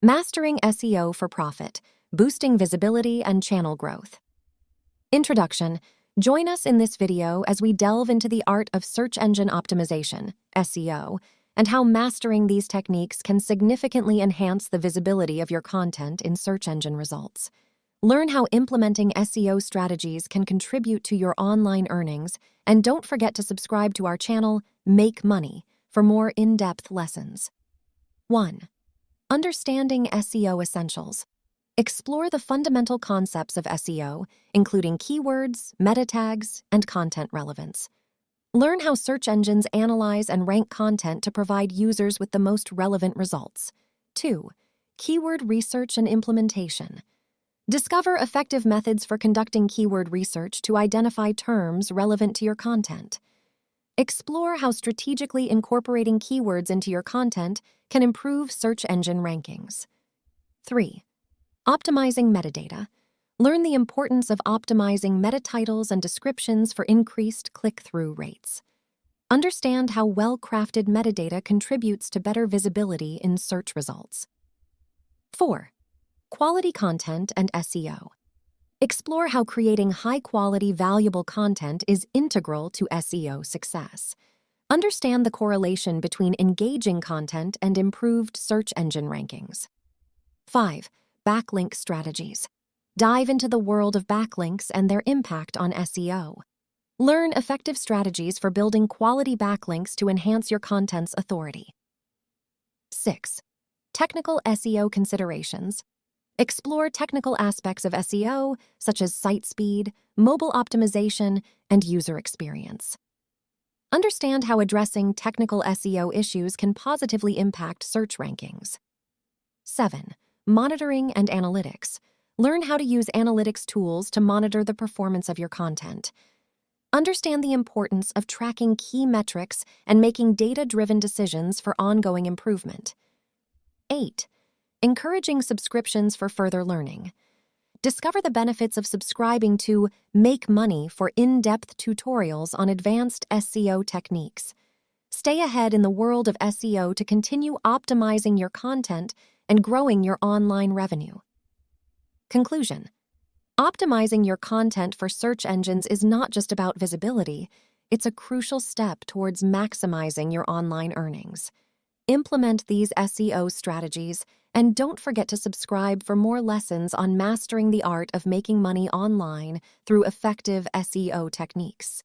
Mastering SEO for Profit, Boosting Visibility and Channel Growth. Introduction. Join us in this video as we delve into the art of search engine optimization, SEO, and how mastering these techniques can significantly enhance the visibility of your content in search engine results. Learn how implementing SEO strategies can contribute to your online earnings, and don't forget to subscribe to our channel, Make Money, for more in-depth lessons. 1. Understanding SEO essentials. Explore the fundamental concepts of SEO, including keywords, meta tags, and content relevance. Learn how search engines analyze and rank content to provide users with the most relevant results. 2. Keyword research and implementation. Discover effective methods for conducting keyword research to identify terms relevant to your content. Explore how strategically incorporating keywords into your content can improve search engine rankings. 3. Optimizing metadata. Learn the importance of optimizing meta titles and descriptions for increased click-through rates. Understand how well-crafted metadata contributes to better visibility in search results. 4. Quality content and SEO. Explore how creating high-quality, valuable content is integral to SEO success. Understand the correlation between engaging content and improved search engine rankings. 5. Backlink strategies. Dive into the world of backlinks and their impact on SEO. Learn effective strategies for building quality backlinks to enhance your content's authority. 6. Technical SEO considerations. Explore technical aspects of SEO, such as site speed, mobile optimization, and user experience. Understand how addressing technical SEO issues can positively impact search rankings. 7. Monitoring and analytics. Learn how to use analytics tools to monitor the performance of your content. Understand the importance of tracking key metrics and making data-driven decisions for ongoing improvement. 8. Encouraging subscriptions for further learning. Discover the benefits of subscribing to Make Money for in-depth tutorials on advanced SEO techniques. Stay ahead in the world of SEO to continue optimizing your content and growing your online revenue. Conclusion. Optimizing your content for search engines is not just about visibility, it's a crucial step towards maximizing your online earnings. Implement these SEO strategies, and don't forget to subscribe for more lessons on mastering the art of making money online through effective SEO techniques.